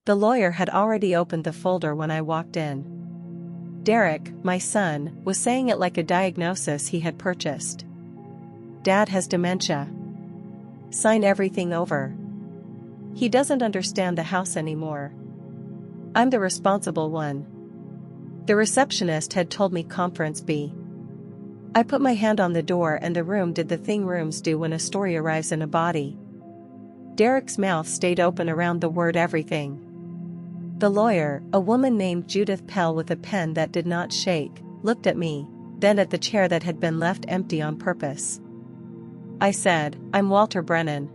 The lawyer had already opened the folder when I walked in. Derek, my son, was saying it like a diagnosis he had purchased. Dad has dementia. Sign everything over. He doesn't understand the house anymore. I'm the responsible one. The receptionist had told me conference B. I put my hand on the door and the room did the thing rooms do when a story arrives in a body. Derek's mouth stayed open around the word everything. The lawyer, a woman named Judith Pell with a pen that did not shake, looked at me, then at the chair that had been left empty on purpose. I said, I'm Walter Brennan.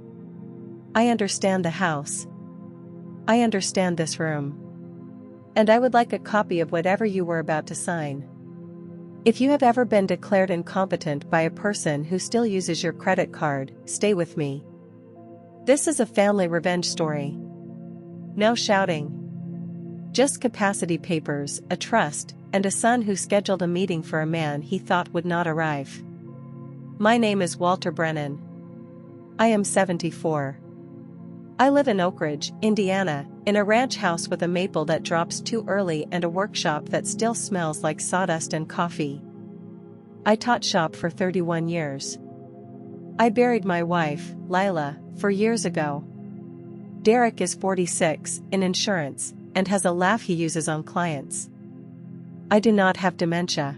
I understand the house. I understand this room. And I would like a copy of whatever you were about to sign. If you have ever been declared incompetent by a person who still uses your credit card, stay with me. This is a family revenge story. No shouting. Just capacity papers, a trust, and a son who scheduled a meeting for a man he thought would not arrive. My name is Walter Brennan. I am 74. I live in Oak Ridge, Indiana, in a ranch house with a maple that drops too early and a workshop that still smells like sawdust and coffee. I taught shop for 31 years. I buried my wife, Lila, 4 years ago. Derek is 46, in insurance, and has a laugh he uses on clients. I do not have dementia.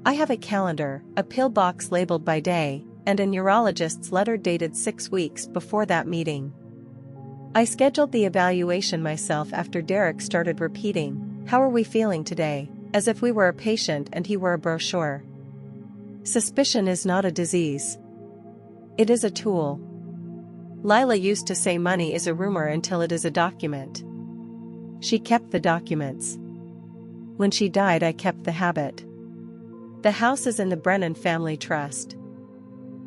I have a calendar, a pill box labeled by day, and a neurologist's letter dated 6 weeks before that meeting. I scheduled the evaluation myself after Derek started repeating, "How are we feeling today?" as if we were a patient and he were a brochure. Suspicion is not a disease. It is a tool. Lila used to say money is a rumor until it is a document. She kept the documents. When she died, I kept the habit. The house is in the Brennan Family Trust.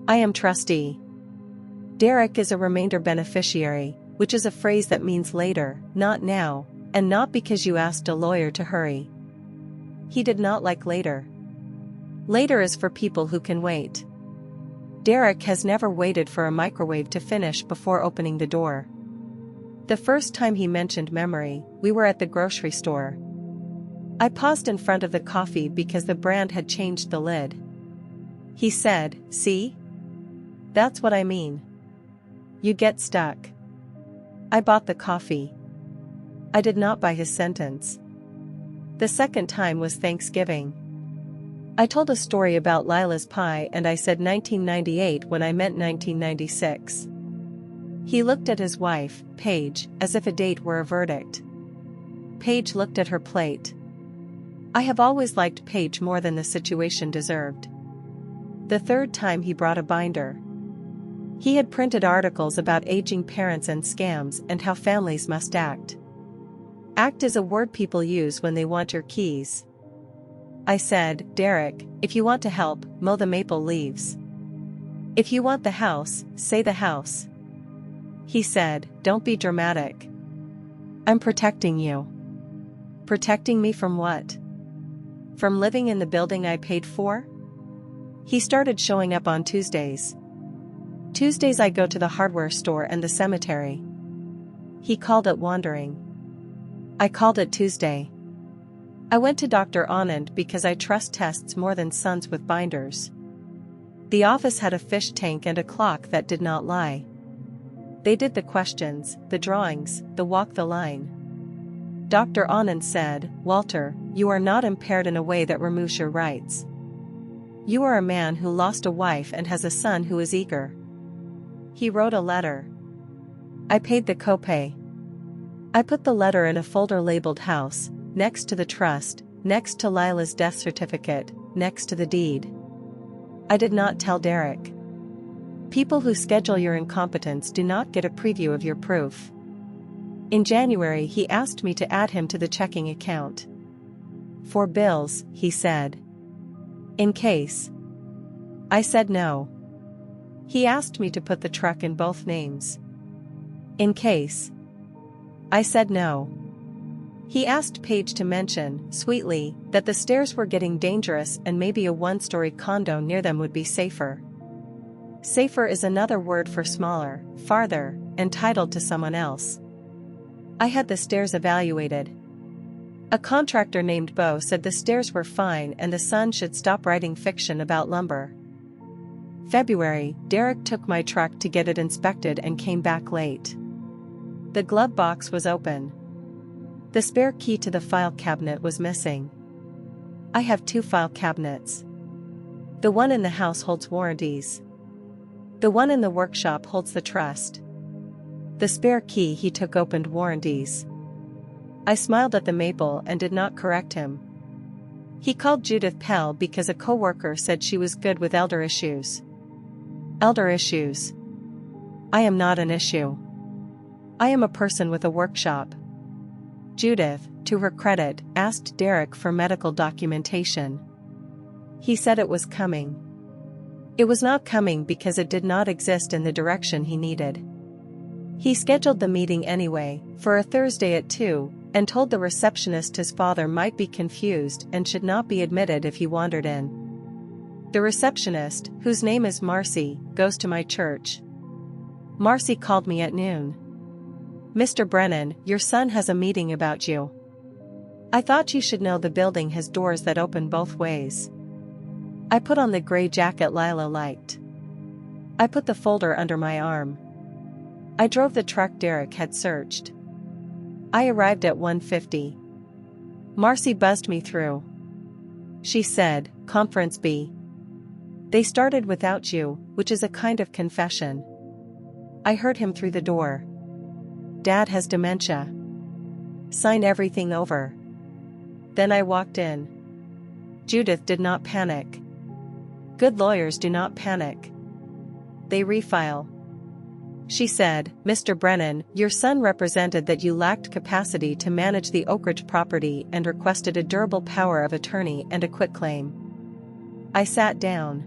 I am trustee. Derek is a remainder beneficiary, which is a phrase that means later, not now, and not because you asked a lawyer to hurry. He did not like later. Later is for people who can wait. Derek has never waited for a microwave to finish before opening the door. The first time he mentioned memory, we were at the grocery store. I paused in front of the coffee because the brand had changed the lid. He said, "See? That's what I mean. You get stuck." I bought the coffee. I did not buy his sentence. The second time was Thanksgiving. I told a story about Lila's pie and I said 1998 when I meant 1996. He looked at his wife, Paige, as if a date were a verdict. Paige looked at her plate. I have always liked Paige more than the situation deserved. The third time he brought a binder. He had printed articles about aging parents and scams and how families must act. Act is a word people use when they want your keys. I said, "Derek, if you want to help, mow the maple leaves. If you want the house, say the house." He said, "Don't be dramatic. I'm protecting you." Protecting me from what? From living in the building I paid for? He started showing up on Tuesdays. Tuesdays I go to the hardware store and the cemetery. He called it wandering. I called it Tuesday. I went to Dr. Anand because I trust tests more than sons with binders. The office had a fish tank and a clock that did not lie. They did the questions, the drawings, the walk the line. Dr. Anand said, "Walter, you are not impaired in a way that removes your rights. You are a man who lost a wife and has a son who is eager." He wrote a letter. I paid the copay. I put the letter in a folder labeled house, next to the trust, next to Lila's death certificate, next to the deed. I did not tell Derek. People who schedule your incompetence do not get a preview of your proof. In January he asked me to add him to the checking account. "For bills," he said. "In case." I said no. He asked me to put the truck in both names. "In case." I said no. He asked Paige to mention, sweetly, that the stairs were getting dangerous and maybe a one-story condo near them would be safer. Safer is another word for smaller, farther, entitled to someone else. I had the stairs evaluated. A contractor named Bo said the stairs were fine and the Sun should stop writing fiction about lumber. February, Derek took my truck to get it inspected and came back late. The glove box was open. The spare key to the file cabinet was missing. I have 2 file cabinets. The one in the house holds warranties. The one in the workshop holds the trust. The spare key he took opened warranties. I smiled at the maple and did not correct him. He called Judith Pell because a coworker said she was good with elder issues. Elder issues. I am not an issue. I am a person with a workshop. Judith, to her credit, asked Derek for medical documentation. He said it was coming. It was not coming because it did not exist in the direction he needed. He scheduled the meeting anyway, for a Thursday at 2, and told the receptionist his father might be confused and should not be admitted if he wandered in. The receptionist, whose name is Marcy, goes to my church. Marcy called me at noon. "Mr. Brennan, your son has a meeting about you. I thought you should know the building has doors that open both ways." I put on the gray jacket Lila liked. I put the folder under my arm. I drove the truck Derek had searched. I arrived at 1:50. Marcy buzzed me through. She said, "Conference B. They started without you, which is a kind of confession." I heard him through the door. "Dad has dementia. Sign everything over." Then I walked in. Judith did not panic. Good lawyers do not panic. They refile. She said, "Mr. Brennan, your son represented that you lacked capacity to manage the Oak Ridge property and requested a durable power of attorney and a quitclaim." I sat down.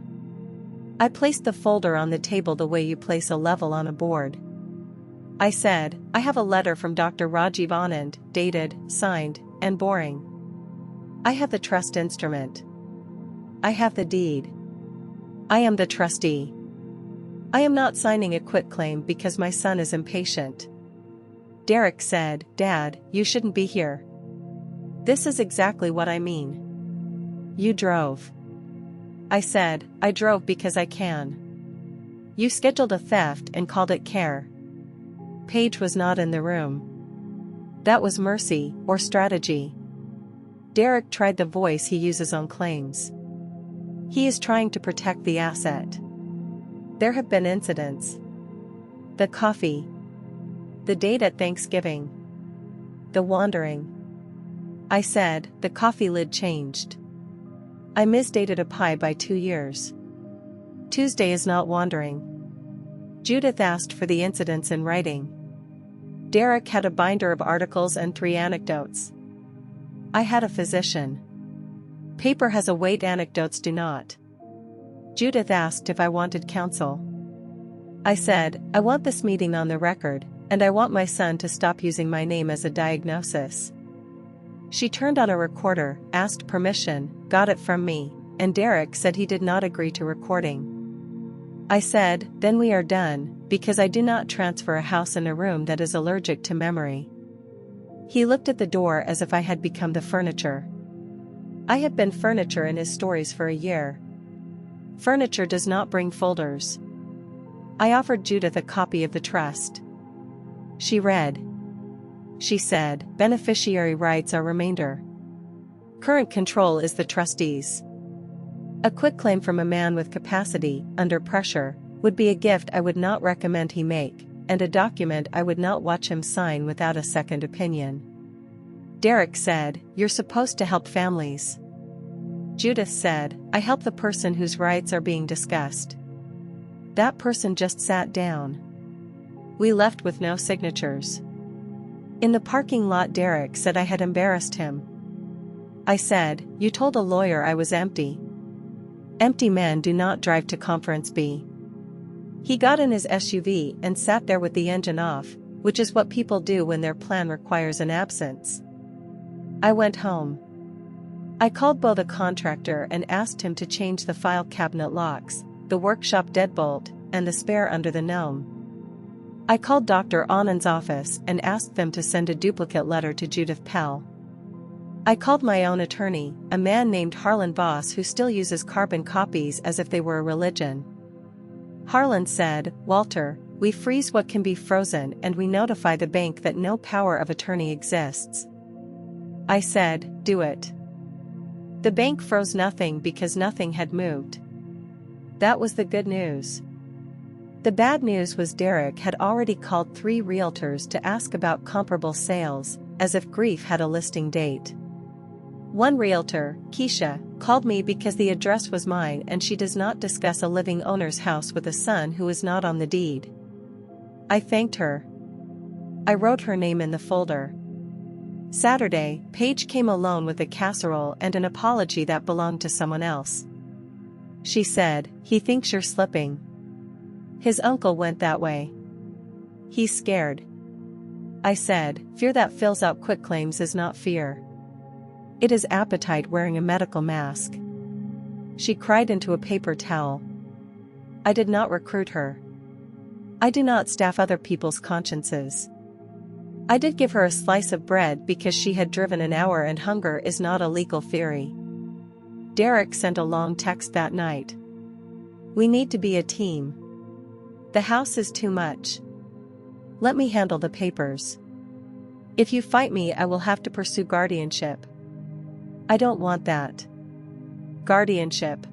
I placed the folder on the table the way you place a level on a board. I said, "I have a letter from Dr. Rajiv Anand, dated, signed, and boring. I have the trust instrument. I have the deed. I am the trustee. I am not signing a quitclaim because my son is impatient." Derek said, "Dad, you shouldn't be here." "This is exactly what I mean." "You drove." I said, "I drove because I can." "You scheduled a theft and called it care." Paige was not in the room. That was mercy, or strategy. Derek tried the voice he uses on claims. He is trying to protect the asset. There have been incidents. The coffee. The date at Thanksgiving. The wandering. I said, "The coffee lid changed. I misdated a pie by 2 years. Tuesday is not wandering." Judith asked for the incidents in writing. Derek had a binder of articles and 3 anecdotes. I had a physician. Paper has a weight, anecdotes do not. Judith asked if I wanted counsel. I said, "I want this meeting on the record, and I want my son to stop using my name as a diagnosis." She turned on a recorder, asked permission, got it from me, and Derek said he did not agree to recording. I said, "Then we are done, because I do not transfer a house in a room that is allergic to memory." He looked at the door as if I had become the furniture. I had been furniture in his stories for a year. Furniture does not bring folders. I offered Judith a copy of the trust. She read. She said, "Beneficiary rights are remainder. Current control is the trustees. A quitclaim from a man with capacity, under pressure, would be a gift I would not recommend he make, and a document I would not watch him sign without a second opinion." Derek said, "You're supposed to help families." Judith said, "I help the person whose rights are being discussed." That person just sat down. We left with no signatures. In the parking lot, Derek said I had embarrassed him. I said, "You told a lawyer I was empty." Empty men do not drive to Conference B. He got in his SUV and sat there with the engine off, which is what people do when their plan requires an absence. I went home. I called Bo the contractor and asked him to change the file cabinet locks, the workshop deadbolt, and the spare under the gnome. I called Dr. Anand's office and asked them to send a duplicate letter to Judith Pell. I called my own attorney, a man named Harlan Voss who still uses carbon copies as if they were a religion. Harlan said, "Walter, we freeze what can be frozen and we notify the bank that no power of attorney exists." I said, "Do it." The bank froze nothing because nothing had moved. That was the good news. The bad news was Derek had already called 3 realtors to ask about comparable sales, as if grief had a listing date. One realtor, Keisha, called me because the address was mine and she does not discuss a living owner's house with a son who is not on the deed. I thanked her. I wrote her name in the folder. Saturday, Paige came alone with a casserole and an apology that belonged to someone else. She said, "He thinks you're slipping. His uncle went that way. He's scared." I said, "Fear that fills out quitclaims is not fear. It is appetite wearing a medical mask." She cried into a paper towel. I did not recruit her. I do not staff other people's consciences. I did give her a slice of bread because she had driven an hour and hunger is not a legal theory. Derek sent a long text that night. "We need to be a team. The house is too much. Let me handle the papers. If you fight me, I will have to pursue guardianship." I don't want that. Guardianship.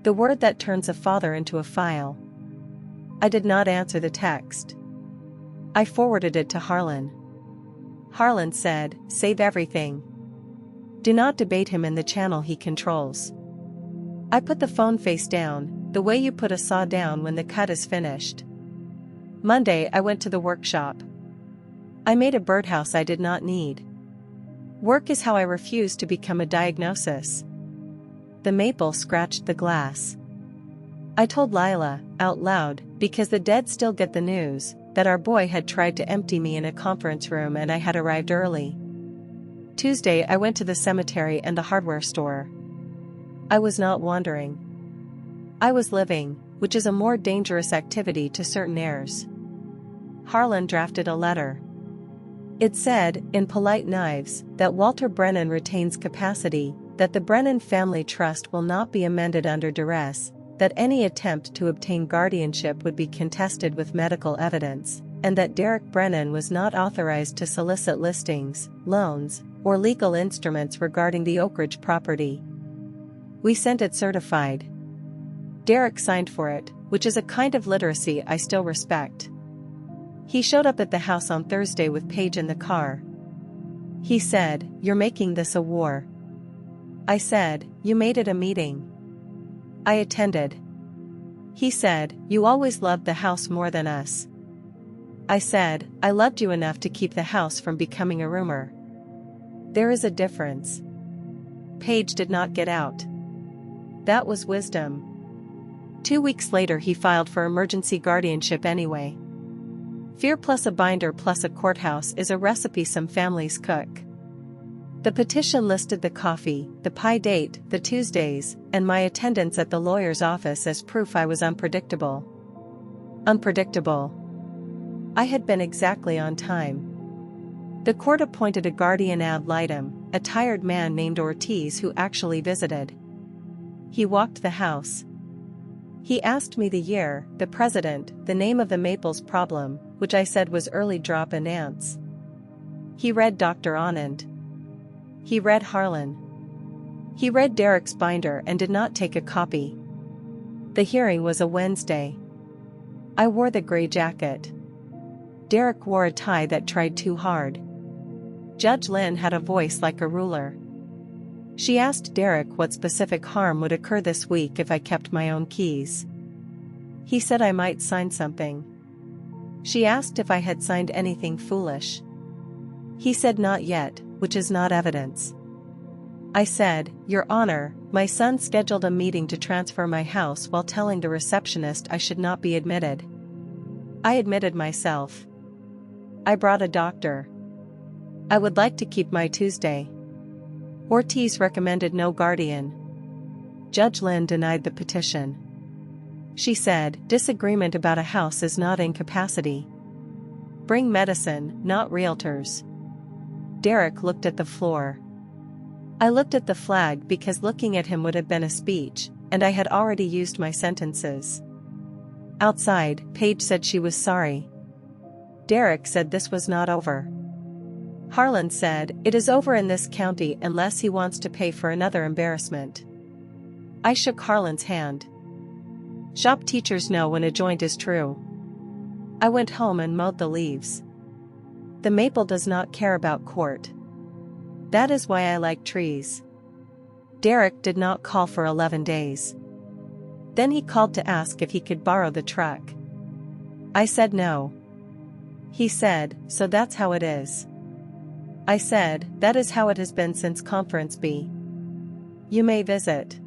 The word that turns a father into a file. I did not answer the text. I forwarded it to Harlan. Harlan said, "Save everything. Do not debate him in the channel he controls." I put the phone face down, the way you put a saw down when the cut is finished. Monday I went to the workshop. I made a birdhouse I did not need. Work is how I refuse to become a diagnosis. The maple scratched the glass. I told Lila, out loud, because the dead still get the news, that our boy had tried to empty me in a conference room and I had arrived early. Tuesday I went to the cemetery and the hardware store. I was not wandering. I was living, which is a more dangerous activity to certain heirs. Harlan drafted a letter. It said, in polite knives, that Walter Brennan retains capacity, that the Brennan family trust will not be amended under duress, that any attempt to obtain guardianship would be contested with medical evidence, and that Derek Brennan was not authorized to solicit listings, loans, or legal instruments regarding the Oak Ridge property. We sent it certified. Derek signed for it, which is a kind of literacy I still respect. He showed up at the house on Thursday with Paige in the car. He said, "You're making this a war." I said, "You made it a meeting." I attended. He said, "You always loved the house more than us." I said, "I loved you enough to keep the house from becoming a rumor." There is a difference. Paige did not get out. That was wisdom. 2 weeks later he filed for emergency guardianship anyway. Fear plus a binder plus a courthouse is a recipe some families cook. The petition listed the coffee, the pie date, the Tuesdays, and my attendance at the lawyer's office as proof I was unpredictable. Unpredictable. I had been exactly on time. The court appointed a guardian ad litem, a tired man named Ortiz who actually visited. He walked the house. He asked me the year, the president, the name of the Maples problem, which I said was early drop and ants. He read Dr. Anand. He read Harlan. He read Derek's binder and did not take a copy. The hearing was a Wednesday. I wore the gray jacket. Derek wore a tie that tried too hard. Judge Lynn had a voice like a ruler. She asked Derek what specific harm would occur this week if I kept my own keys. He said I might sign something. She asked if I had signed anything foolish. He said not yet, which is not evidence. I said, "Your Honor, my son scheduled a meeting to transfer my house while telling the receptionist I should not be admitted." I admitted myself. I brought a doctor. I would like to keep my Tuesday. Ortiz recommended no guardian. Judge Lynn denied the petition. She said, disagreement about a house is not incapacity. Bring medicine, not realtors. Derek looked at the floor. I looked at the flag because looking at him would have been a speech, and I had already used my sentences. Outside, Paige said she was sorry. Derek said this was not over. Harlan said, it is over in this county unless he wants to pay for another embarrassment. I shook Harlan's hand. Shop teachers know when a joint is true. I went home and mowed the leaves. The maple does not care about court. That is why I like trees. Derek did not call for 11 days. Then he called to ask if he could borrow the truck. I said no. He said, so that's how it is. I said, that is how it has been since Conference B. You may visit.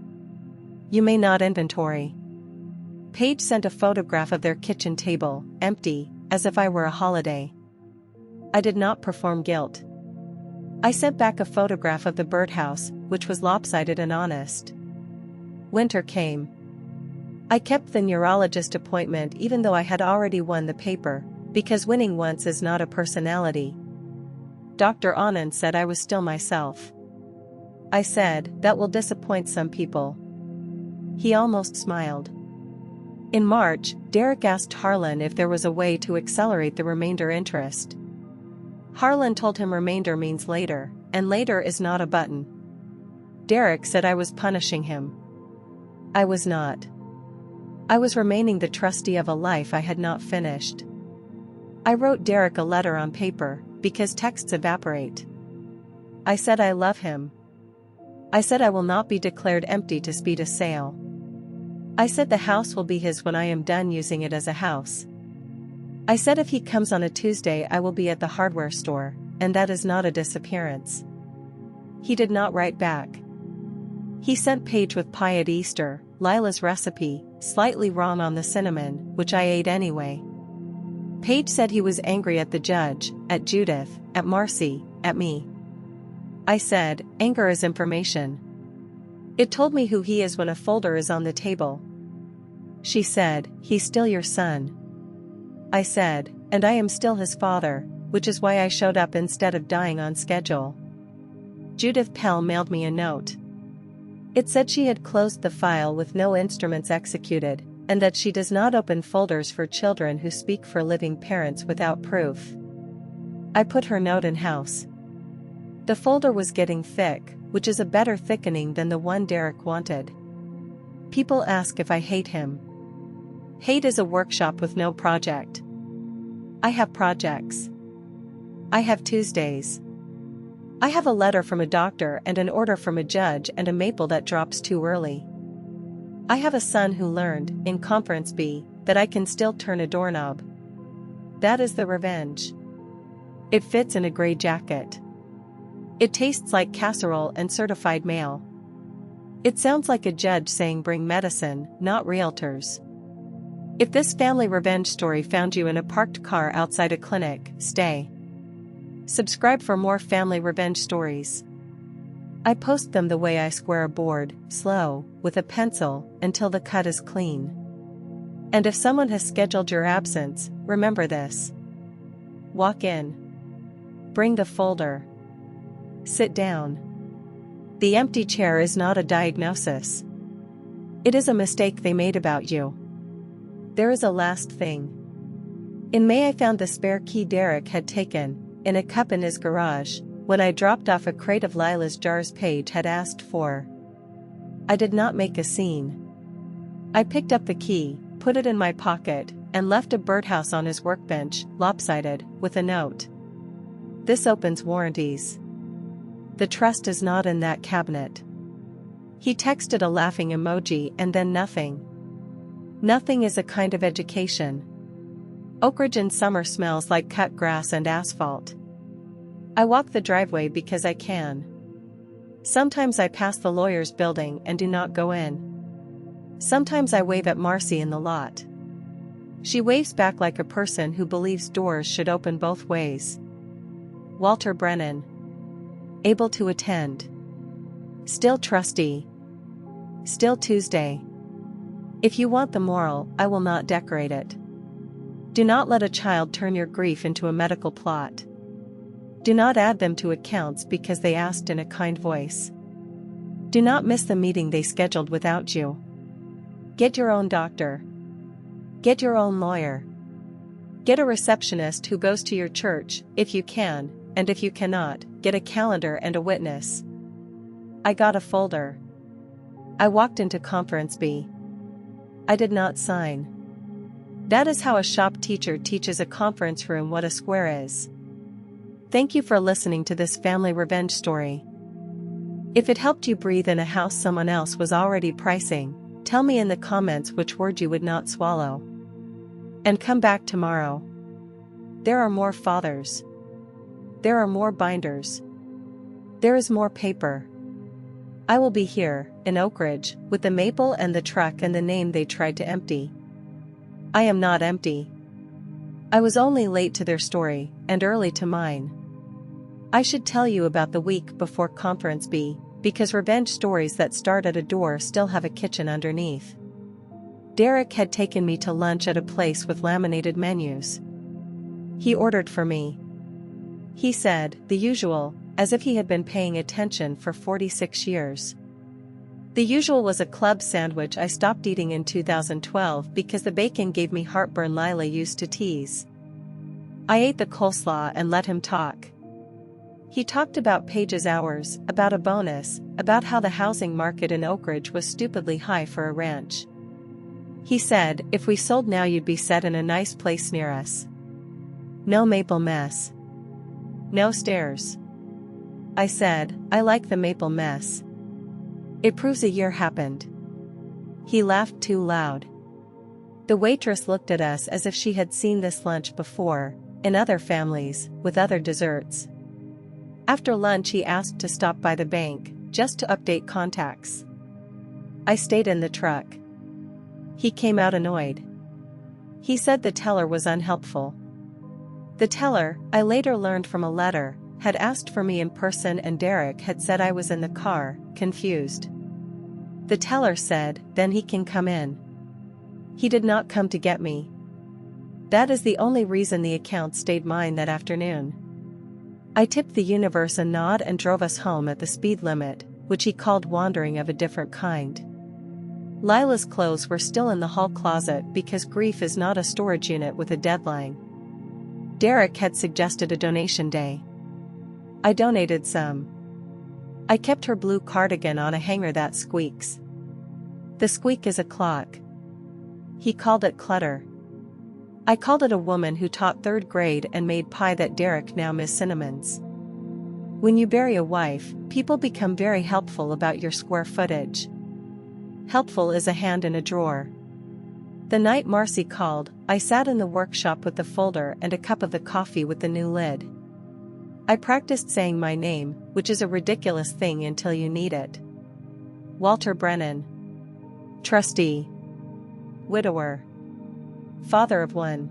You may not inventory. Paige sent a photograph of their kitchen table, empty, as if I were a holiday. I did not perform guilt. I sent back a photograph of the birdhouse, which was lopsided and honest. Winter came. I kept the neurologist appointment even though I had already won the paper, because winning once is not a personality. Dr. Anand said I was still myself. I said, that will disappoint some people. He almost smiled. In March, Derek asked Harlan if there was a way to accelerate the remainder interest. Harlan told him remainder means later, and later is not a button. Derek said I was punishing him. I was not. I was remaining the trustee of a life I had not finished. I wrote Derek a letter on paper, because texts evaporate. I said I love him. I said I will not be declared empty to speed a sale. I said the house will be his when I am done using it as a house. I said if he comes on a Tuesday I will be at the hardware store, and that is not a disappearance. He did not write back. He sent Paige with pie at Easter, Lila's recipe, slightly wrong on the cinnamon, which I ate anyway. Paige said he was angry at the judge, at Judith, at Marcy, at me. I said, anger is information. It told me who he is when a folder is on the table. She said, he's still your son. I said, and I am still his father, which is why I showed up instead of dying on schedule. Judith Pell mailed me a note. It said she had closed the file with no instruments executed, and that she does not open folders for children who speak for living parents without proof. I put her note in house. The folder was getting thick, which is a better thickening than the one Derek wanted. People ask if I hate him. Hate is a workshop with no project. I have projects. I have Tuesdays. I have a letter from a doctor and an order from a judge and a maple that drops too early. I have a son who learned, in Conference B, that I can still turn a doorknob. That is the revenge. It fits in a gray jacket. It tastes like casserole and certified mail. It sounds like a judge saying bring medicine, not realtors. If this family revenge story found you in a parked car outside a clinic, stay. Subscribe for more family revenge stories. I post them the way I square a board, slow, with a pencil, until the cut is clean. And if someone has scheduled your absence, remember this. Walk in. Bring the folder. Sit down. The empty chair is not a diagnosis. It is a mistake they made about you. There is a last thing. In May I found the spare key Derek had taken, in a cup in his garage, when I dropped off a crate of Lila's jars Paige had asked for. I did not make a scene. I picked up the key, put it in my pocket, and left a birdhouse on his workbench, lopsided, with a note. This opens warranties. The trust is not in that cabinet. He texted a laughing emoji and then nothing. Nothing is a kind of education. Oak Ridge in summer smells like cut grass and asphalt. I walk the driveway because I can. Sometimes I pass the lawyer's building and do not go in. Sometimes I wave at Marcy in the lot. She waves back like a person who believes doors should open both ways. Walter Brennan. Able to attend. Still trustee. Still Tuesday. If you want the moral, I will not decorate it. Do not let a child turn your grief into a medical plot. Do not add them to accounts because they asked in a kind voice. Do not miss the meeting they scheduled without you. Get your own doctor. Get your own lawyer. Get a receptionist who goes to your church, if you can, and if you cannot, get a calendar and a witness. I got a folder. I walked into conference B. I did not sign. That is how a shop teacher teaches a conference room what a square is. Thank you for listening to this family revenge story. If it helped you breathe in a house someone else was already pricing, tell me in the comments which word you would not swallow. And come back tomorrow. There are more fathers. There are more binders. There is more paper. I will be here, in Oak Ridge, with the maple and the truck and the name they tried to empty. I am not empty. I was only late to their story, and early to mine. I should tell you about the week before Conference B, because revenge stories that start at a door still have a kitchen underneath. Derek had taken me to lunch at a place with laminated menus. He ordered for me. He said, the usual, as if he had been paying attention for 46 years. The usual was a club sandwich I stopped eating in 2012 because the bacon gave me heartburn Lila used to tease. I ate the coleslaw and let him talk. He talked about Paige's hours, about a bonus, about how the housing market in Oak Ridge was stupidly high for a ranch. He said, if we sold now you'd be set in a nice place near us. No maple mess. No stairs. I said, I like the maple mess. It proves a year happened. He laughed too loud. The waitress looked at us as if she had seen this lunch before, in other families, with other desserts. After lunch he asked to stop by the bank, just to update contacts. I stayed in the truck. He came out annoyed. He said the teller was unhelpful. The teller, I later learned from a letter, had asked for me in person and Derek had said I was in the car, confused. The teller said, then he can come in. He did not come to get me. That is the only reason the account stayed mine that afternoon. I tipped the universe a nod and drove us home at the speed limit, which he called wandering of a different kind. Lila's clothes were still in the hall closet because grief is not a storage unit with a deadline. Derek had suggested a donation day. I donated some. I kept her blue cardigan on a hanger that squeaks. The squeak is a clock. He called it clutter. I called it a woman who taught 3rd grade and made pie that Derek now miss cinnamons. When you bury a wife, people become very helpful about your square footage. Helpful is a hand in a drawer. The night Marcy called, I sat in the workshop with the folder and a cup of the coffee with the new lid. I practiced saying my name, which is a ridiculous thing until you need it. Walter Brennan. Trustee. Widower. Father of one.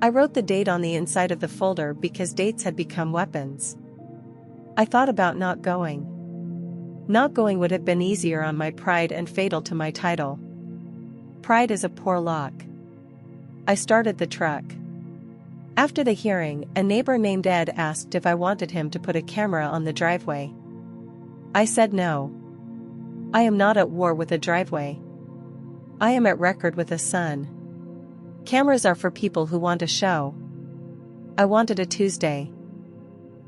I wrote the date on the inside of the folder because dates had become weapons. I thought about not going. Not going would have been easier on my pride and fatal to my title. Pride is a poor lock. I started the truck. After the hearing, a neighbor named Ed asked if I wanted him to put a camera on the driveway. I said no. I am not at war with a driveway. I am at record with a son. Cameras are for people who want a show. I wanted a Tuesday.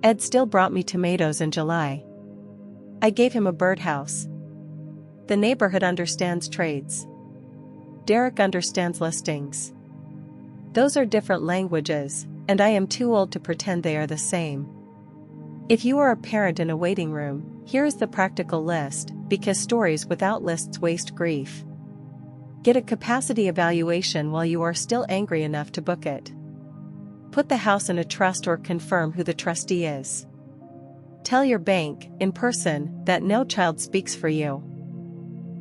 Ed still brought me tomatoes in July. I gave him a birdhouse. The neighborhood understands trades. Derek understands listings. Those are different languages, and I am too old to pretend they are the same. If you are a parent in a waiting room, here is the practical list, because stories without lists waste grief. Get a capacity evaluation while you are still angry enough to book it. Put the house in a trust or confirm who the trustee is. Tell your bank, in person, that no child speaks for you.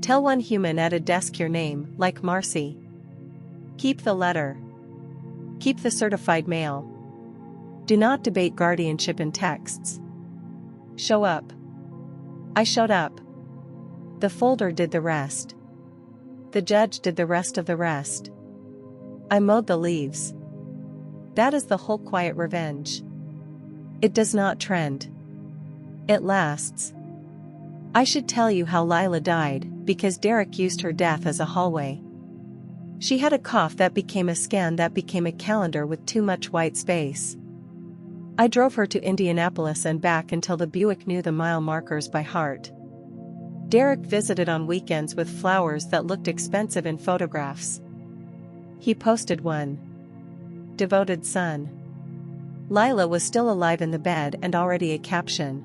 Tell one human at a desk your name, like Marcy. Keep the letter. Keep the certified mail. Do not debate guardianship in texts. Show up. I showed up. The folder did the rest. The judge did the rest of the rest. I mowed the leaves. That is the whole quiet revenge. It does not trend. It lasts. I should tell you how Lila died, because Derek used her death as a hallway. She had a cough that became a scan that became a calendar with too much white space. I drove her to Indianapolis and back until the Buick knew the mile markers by heart. Derek visited on weekends with flowers that looked expensive in photographs. He posted one. Devoted son. Lila was still alive in the bed and already a caption.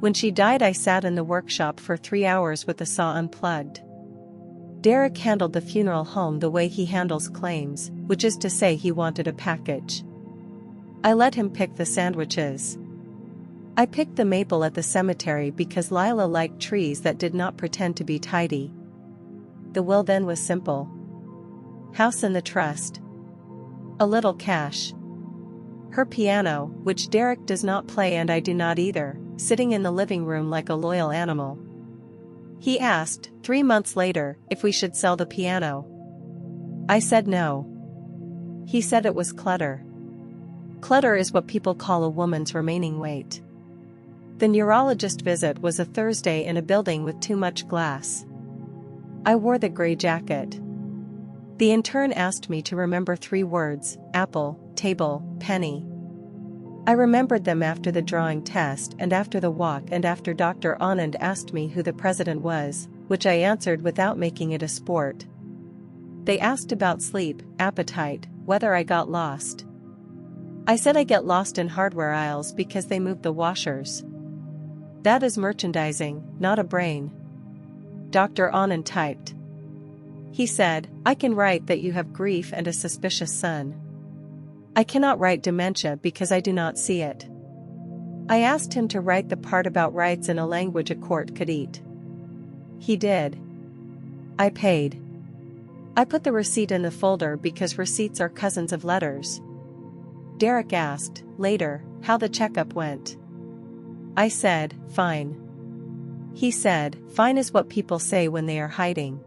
When she died, I sat in the workshop for 3 hours with the saw unplugged. Derek handled the funeral home the way he handles claims, which is to say he wanted a package. I let him pick the sandwiches. I picked the maple at the cemetery because Lila liked trees that did not pretend to be tidy. The will then was simple. House in the trust. A little cash. Her piano, which Derek does not play and I do not either, sitting in the living room like a loyal animal. He asked, 3 months later, if we should sell the piano. I said no. He said it was clutter. Clutter is what people call a woman's remaining weight. The neurologist visit was a Thursday in a building with too much glass. I wore the gray jacket. The intern asked me to remember 3 words: apple, table, penny. I remembered them after the drawing test and after the walk and after Dr. Anand asked me who the president was, which I answered without making it a sport. They asked about sleep, appetite, whether I got lost. I said I get lost in hardware aisles because they moved the washers. That is merchandising, not a brain. Dr. Anand typed. He said, I can write that you have grief and a suspicious son. I cannot write dementia because I do not see it. I asked him to write the part about rights in a language a court could eat. He did. I paid. I put the receipt in the folder because receipts are cousins of letters. Derek asked, later, how the checkup went. I said, fine. He said, fine is what people say when they are hiding.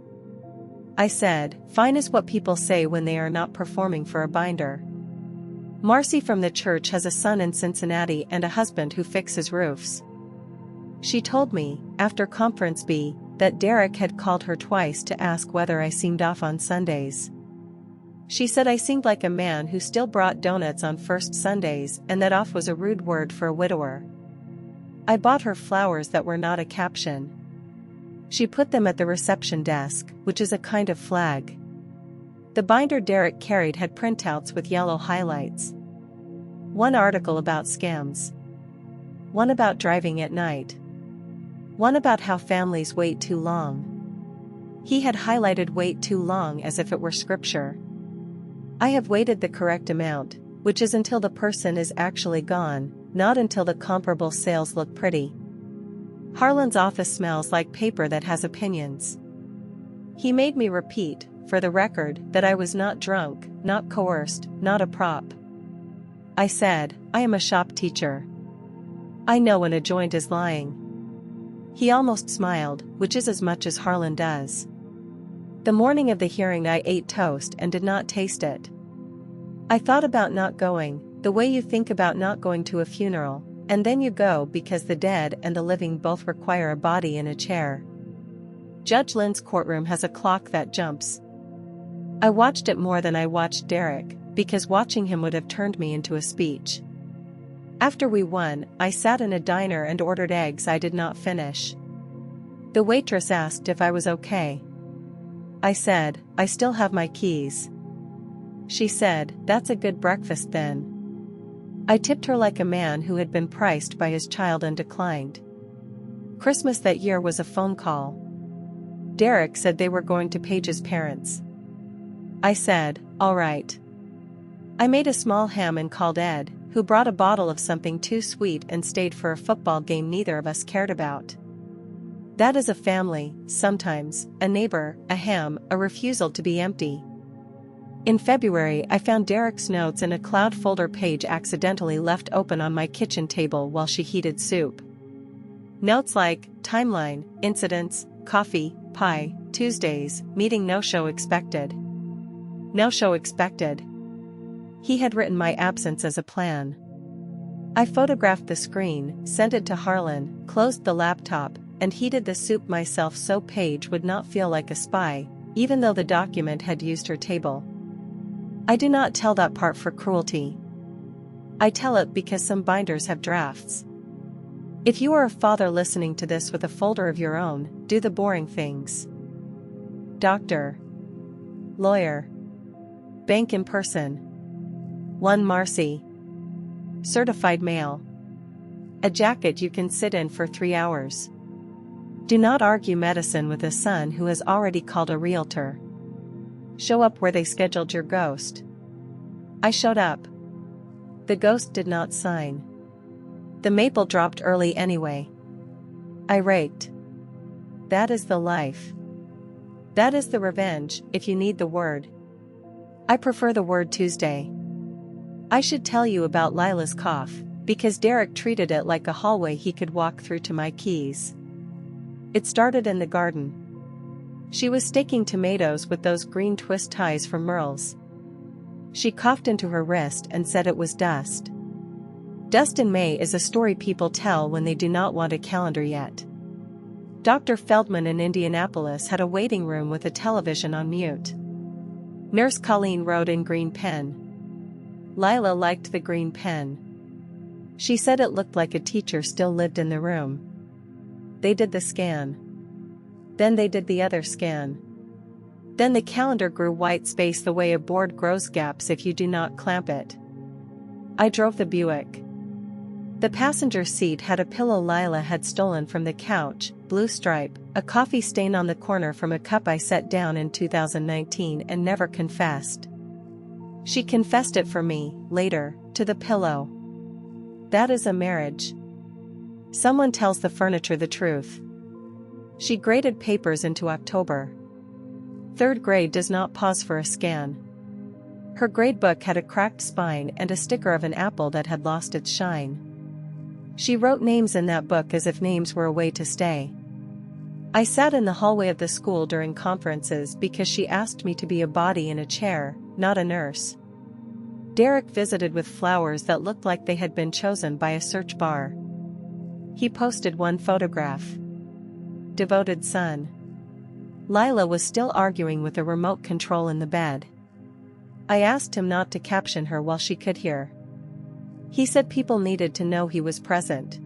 I said, fine is what people say when they are not performing for a binder. Marcy from the church has a son in Cincinnati and a husband who fixes roofs. She told me, after Conference B, that Derek had called her twice to ask whether I seemed off on Sundays. She said I seemed like a man who still brought donuts on first Sundays and that off was a rude word for a widower. I bought her flowers that were not a caption. She put them at the reception desk, which is a kind of flag. The binder Derek carried had printouts with yellow highlights. One article about scams. One about driving at night. One about how families wait too long. He had highlighted wait too long as if it were scripture. I have waited the correct amount, which is until the person is actually gone, not until the comparable sales look pretty. Harlan's office smells like paper that has opinions. He made me repeat, for the record, that I was not drunk, not coerced, not a prop. I said, I am a shop teacher. I know when a joint is lying. He almost smiled, which is as much as Harlan does. The morning of the hearing I ate toast and did not taste it. I thought about not going, the way you think about not going to a funeral, and then you go because the dead and the living both require a body in a chair. Judge Lynn's courtroom has a clock that jumps. I watched it more than I watched Derek, because watching him would have turned me into a speech. After we won, I sat in a diner and ordered eggs I did not finish. The waitress asked if I was okay. I said, I still have my keys. She said, that's a good breakfast then. I tipped her like a man who had been priced by his child and declined. Christmas that year was a phone call. Derek said they were going to Paige's parents. I said, all right. I made a small ham and called Ed, who brought a bottle of something too sweet and stayed for a football game neither of us cared about. That is a family, sometimes, a neighbor, a ham, a refusal to be empty. In February I found Derek's notes in a cloud folder page accidentally left open on my kitchen table while she heated soup. Notes like, timeline, incidents, coffee, Pi, Tuesdays, meeting no-show expected. No-show expected. He had written my absence as a plan. I photographed the screen, sent it to Harlan, closed the laptop, and heated the soup myself so Paige would not feel like a spy, even though the document had used her table. I do not tell that part for cruelty. I tell it because some binders have drafts. If you are a father listening to this with a folder of your own, do the boring things. Doctor. Lawyer. Bank in person. 1 Marcy. Certified mail. A jacket you can sit in for 3 hours. Do not argue medicine with a son who has already called a realtor. Show up where they scheduled your ghost. I showed up. The ghost did not sign. The maple dropped early anyway. I raked. That is the life. That is the revenge, if you need the word. I prefer the word Tuesday. I should tell you about Lila's cough, because Derek treated it like a hallway he could walk through to my keys. It started in the garden. She was staking tomatoes with those green twist ties from Merle's. She coughed into her wrist and said it was dust. Dust in May is a story people tell when they do not want a calendar yet. Dr. Feldman in Indianapolis had a waiting room with a television on mute. Nurse Colleen wrote in green pen. Lila liked the green pen. She said it looked like a teacher still lived in the room. They did the scan. Then they did the other scan. Then the calendar grew white space the way a board grows gaps if you do not clamp it. I drove the Buick. The passenger seat had a pillow Lila had stolen from the couch, blue stripe, a coffee stain on the corner from a cup I set down in 2019 and never confessed. She confessed it for me, later, to the pillow. That is a marriage. Someone tells the furniture the truth. She graded papers into October. 3rd grade does not pause for a scan. Her gradebook had a cracked spine and a sticker of an apple that had lost its shine. She wrote names in that book as if names were a way to stay. I sat in the hallway of the school during conferences because she asked me to be a body in a chair, not a nurse. Derek visited with flowers that looked like they had been chosen by a search bar. He posted one photograph. Devoted son. Lila was still arguing with a remote control in the bed. I asked him not to caption her while she could hear. He said people needed to know he was present.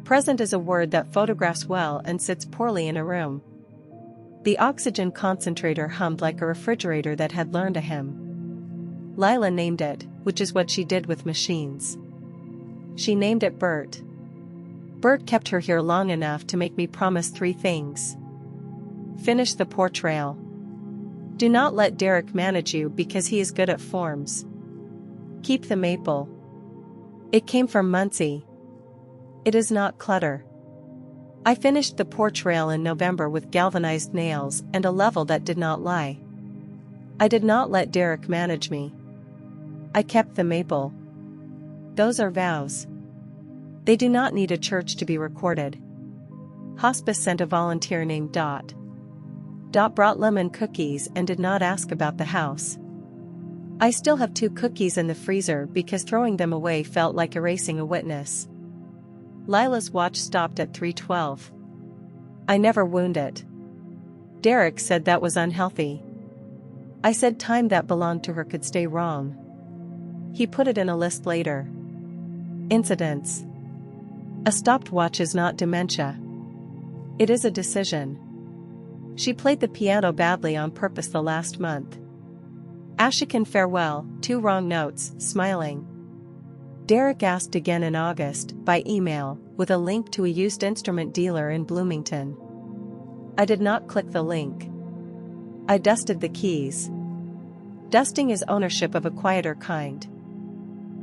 Present is a word that photographs well and sits poorly in a room. The oxygen concentrator hummed like a refrigerator that had learned a hymn. Lila named it, which is what she did with machines. She named it Bert. Bert kept her here long enough to make me promise 3 things. Finish the portrayal. Do not let Derek manage you because he is good at forms. Keep the maple. It came from Muncie. It is not clutter. I finished the porch rail in November with galvanized nails and a level that did not lie. I did not let Derek manage me. I kept the maple. Those are vows. They do not need a church to be recorded. Hospice sent a volunteer named Dot. Dot brought lemon cookies and did not ask about the house. I still have 2 cookies in the freezer because throwing them away felt like erasing a witness. Lila's watch stopped at 3:12. I never wound it. Derek said that was unhealthy. I said time that belonged to her could stay wrong. He put it in a list later. Incidents. A stopped watch is not dementia. It is a decision. She played the piano badly on purpose the last month. Ashikan farewell, 2 wrong notes, smiling. Derek asked again in August, by email, with a link to a used instrument dealer in Bloomington. I did not click the link. I dusted the keys. Dusting is ownership of a quieter kind.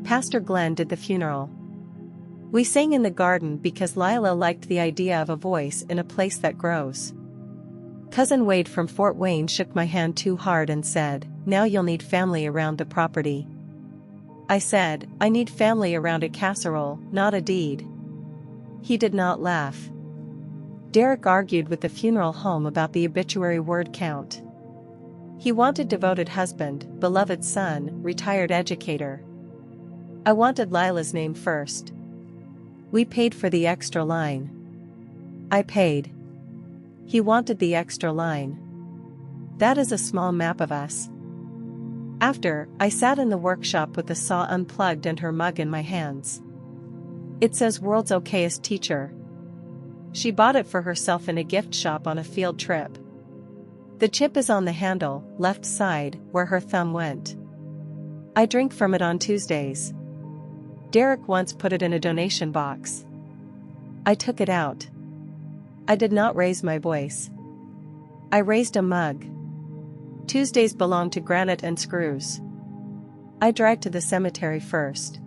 Pastor Glenn did the funeral. We sang in the garden because Lila liked the idea of a voice in a place that grows. Cousin Wade from Fort Wayne shook my hand too hard and said, "Now you'll need family around the property." I said, "I need family around a casserole, not a deed." He did not laugh. Derek argued with the funeral home about the obituary word count. He wanted devoted husband, beloved son, retired educator. I wanted Lila's name first. We paid for the extra line. I paid. He wanted the extra line. That is a small map of us. After, I sat in the workshop with the saw unplugged and her mug in my hands. It says world's okayest teacher. She bought it for herself in a gift shop on a field trip. The chip is on the handle, left side, where her thumb went. I drink from it on Tuesdays. Derek once put it in a donation box. I took it out. I did not raise my voice. I raised a mug. Tuesdays belong to granite and screws. I drive to the cemetery first.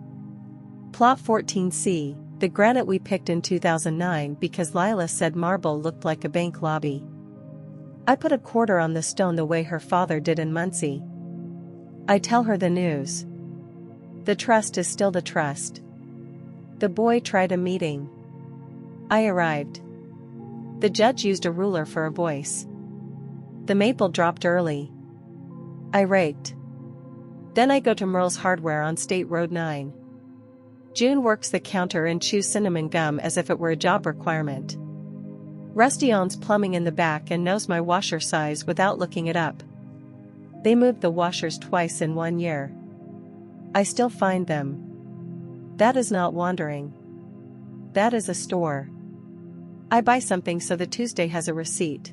Plot 14C, the granite we picked in 2009 because Lila said marble looked like a bank lobby. I put a quarter on the stone the way her father did in Muncie. I tell her the news. The trust is still the trust. The boy tried a meeting. I arrived. The judge used a ruler for a voice. The maple dropped early. I raked. Then I go to Merle's Hardware on State Road 9. June works the counter and chews cinnamon gum as if it were a job requirement. Rusty owns plumbing in the back and knows my washer size without looking it up. They moved the washers twice in 1 year. I still find them. That is not wandering. That is a store. I buy something so the Tuesday has a receipt.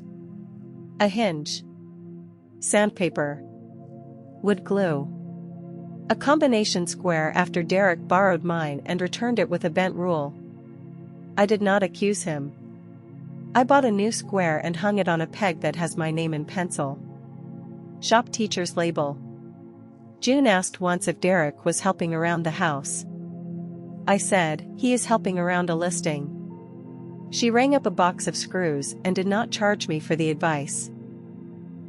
A hinge. Sandpaper. Wood glue. A combination square after Derek borrowed mine and returned it with a bent rule. I did not accuse him. I bought a new square and hung it on a peg that has my name in pencil. Shop teacher's label. June asked once if Derek was helping around the house. I said, he is helping around a listing. She rang up a box of screws and did not charge me for the advice.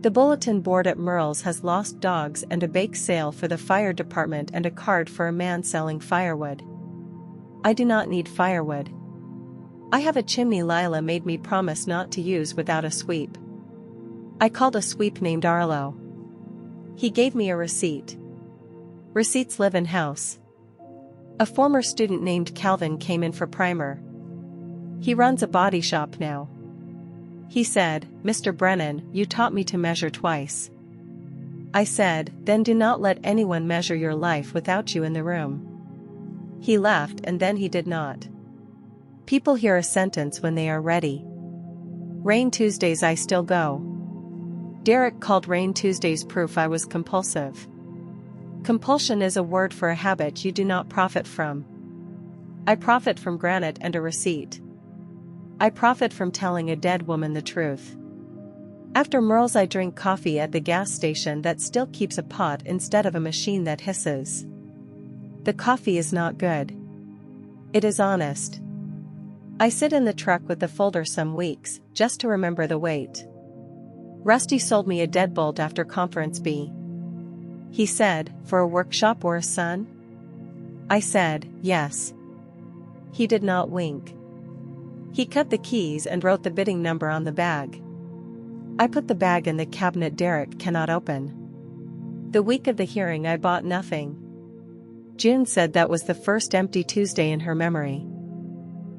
The bulletin board at Merle's has lost dogs and a bake sale for the fire department and a card for a man selling firewood. I do not need firewood. I have a chimney Lila made me promise not to use without a sweep. I called a sweep named Arlo. He gave me a receipt. Receipts live in house. A former student named Calvin came in for primer. He runs a body shop now. He said, Mr. Brennan, you taught me to measure twice. I said, then do not let anyone measure your life without you in the room. He laughed and then he did not. People hear a sentence when they are ready. Rain Tuesdays I still go. Derek called Rain Tuesdays proof I was compulsive. Compulsion is a word for a habit you do not profit from. I profit from granite and a receipt. I profit from telling a dead woman the truth. After Merle's I drink coffee at the gas station that still keeps a pot instead of a machine that hisses. The coffee is not good. It is honest. I sit in the truck with the folder some weeks, just to remember the weight. Rusty sold me a deadbolt after Conference B. He said, for a workshop or a son? I said, yes. He did not wink. He cut the keys and wrote the bidding number on the bag. I put the bag in the cabinet Derek cannot open. The week of the hearing I bought nothing. June said that was the first empty Tuesday in her memory.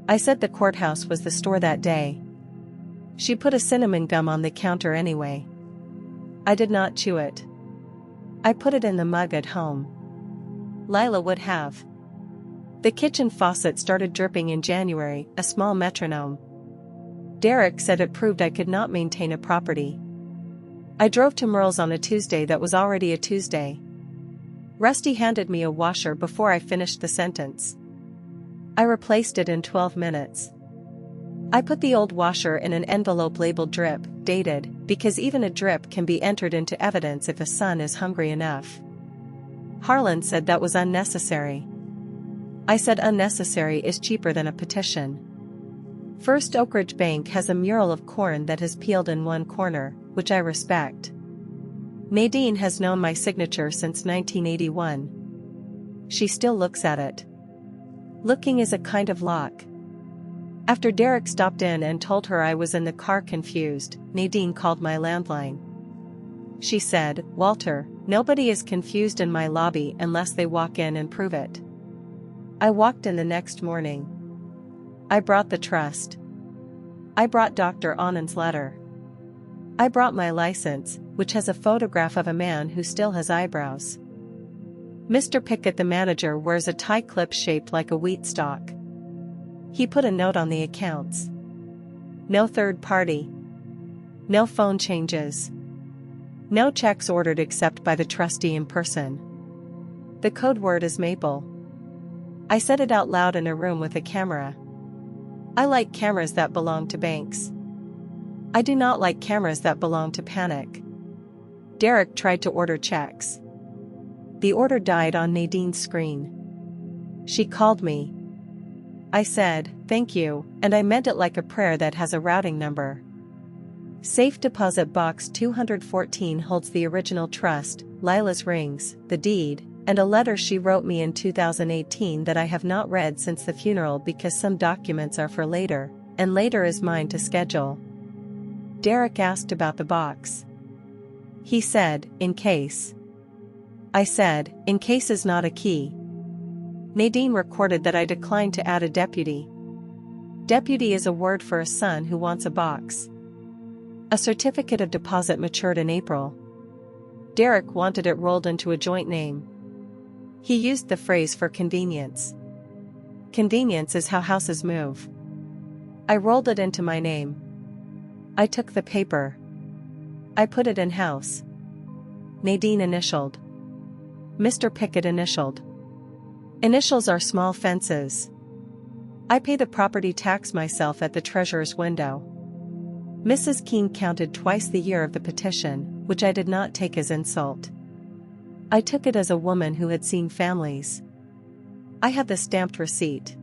I said the courthouse was the store that day. She put a cinnamon gum on the counter anyway. I did not chew it. I put it in the mug at home. Lila would have. The kitchen faucet started dripping in January, a small metronome. Derek said it proved I could not maintain a property. I drove to Merle's on a Tuesday that was already a Tuesday. Rusty handed me a washer before I finished the sentence. I replaced it in 12 minutes. I put the old washer in an envelope labeled drip, dated, because even a drip can be entered into evidence if a son is hungry enough. Harlan said that was unnecessary. I said unnecessary is cheaper than a petition. First Oak Ridge Bank has a mural of corn that has peeled in one corner, which I respect. Nadine has known my signature since 1981. She still looks at it. Looking is a kind of lock. After Derek stopped in and told her I was in the car confused, Nadine called my landline. She said, "Walter, nobody is confused in my lobby unless they walk in and prove it." I walked in the next morning. I brought the trust. I brought Dr. Anand's letter. I brought my license, which has a photograph of a man who still has eyebrows. Mr. Pickett, the manager, wears a tie clip shaped like a wheat stalk. He put a note on the accounts. No third party. No phone changes. No checks ordered except by the trustee in person. The code word is maple. I said it out loud in a room with a camera. I like cameras that belong to banks. I do not like cameras that belong to panic. Derek tried to order checks. The order died on Nadine's screen. She called me. I said, "Thank you," and I meant it like a prayer that has a routing number. Safe deposit box 214 holds the original trust, Lila's rings, the deed, and a letter she wrote me in 2018 that I have not read since the funeral because some documents are for later, and later is mine to schedule. Derek asked about the box. He said, "In case." I said, "In case is not a key." Nadine recorded that I declined to add a deputy. Deputy is a word for a son who wants a box. A certificate of deposit matured in April. Derek wanted it rolled into a joint name. He used the phrase for convenience. Convenience is how houses move. I rolled it into my name. I took the paper. I put it in house. Nadine initialed. Mr. Pickett initialed. Initials are small fences. I pay the property tax myself at the treasurer's window. Mrs. Keene counted twice the year of the petition, which I did not take as insult. I took it as a woman who had seen families. I had the stamped receipt.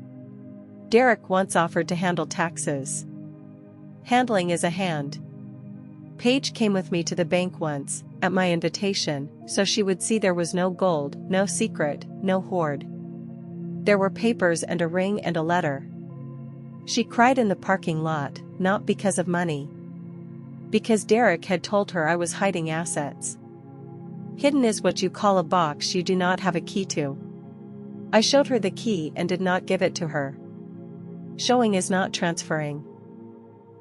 Derek once offered to handle taxes. Handling is a hand. Paige came with me to the bank once, at my invitation, so she would see there was no gold, no secret, no hoard. There were papers and a ring and a letter. She cried in the parking lot, not because of money. Because Derek had told her I was hiding assets. Hidden is what you call a box you do not have a key to. I showed her the key and did not give it to her. Showing is not transferring.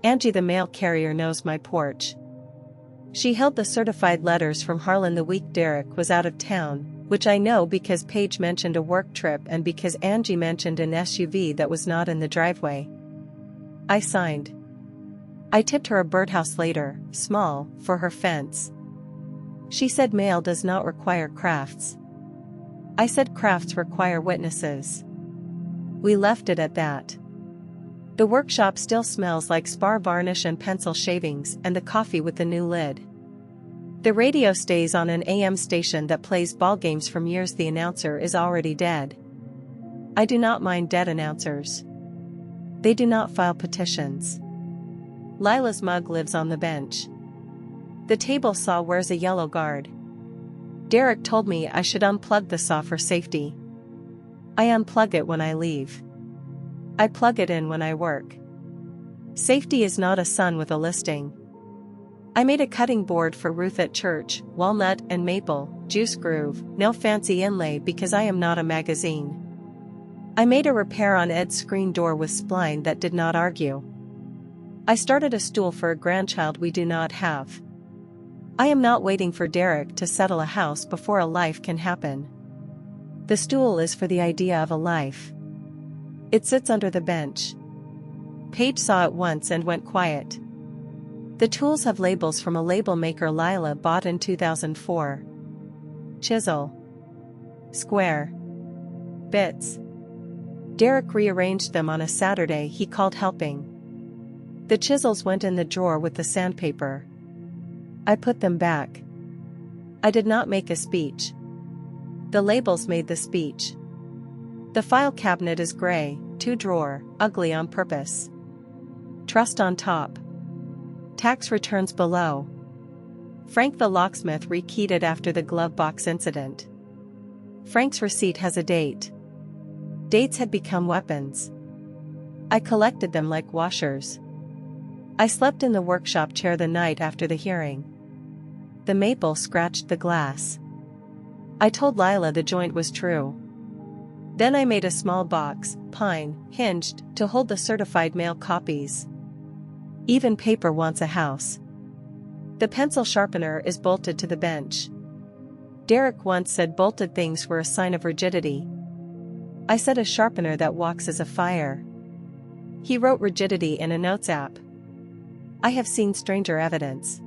Angie the mail carrier knows my porch. She held the certified letters from Harlan the week Derek was out of town, which I know because Paige mentioned a work trip and because Angie mentioned an SUV that was not in the driveway. I signed. I tipped her a birdhouse later, small, for her fence. She said mail does not require crafts. I said crafts require witnesses. We left it at that. The workshop still smells like spar varnish and pencil shavings and the coffee with the new lid. The radio stays on an AM station that plays ball games from years the announcer is already dead. I do not mind dead announcers. They do not file petitions. Lila's mug lives on the bench. The table saw wears a yellow guard. Derek told me I should unplug the saw for safety. I unplug it when I leave. I plug it in when I work. Safety is not a son with a listing. I made a cutting board for Ruth at church, walnut and maple, juice groove, no fancy inlay because I am not a magazine. I made a repair on Ed's screen door with spline that did not argue. I started a stool for a grandchild we do not have. I am not waiting for Derek to settle a house before a life can happen. The stool is for the idea of a life. It sits under the bench. Paige saw it once and went quiet. The tools have labels from a label maker Lila bought in 2004. Chisel. Square. Bits. Derek rearranged them on a Saturday he called helping. The chisels went in the drawer with the sandpaper. I put them back. I did not make a speech. The labels made the speech. The file cabinet is gray, 2-drawer, ugly on purpose. Trust on top. Tax returns below. Frank the locksmith rekeyed it after the glove box incident. Frank's receipt has a date. Dates had become weapons. I collected them like washers. I slept in the workshop chair the night after the hearing. The maple scratched the glass. I told Lila the joint was true. Then I made a small box, pine, hinged, to hold the certified mail copies. Even paper wants a house. The pencil sharpener is bolted to the bench. Derek once said bolted things were a sign of rigidity. I said a sharpener that walks is a fire. He wrote rigidity in a notes app. I have seen stranger evidence.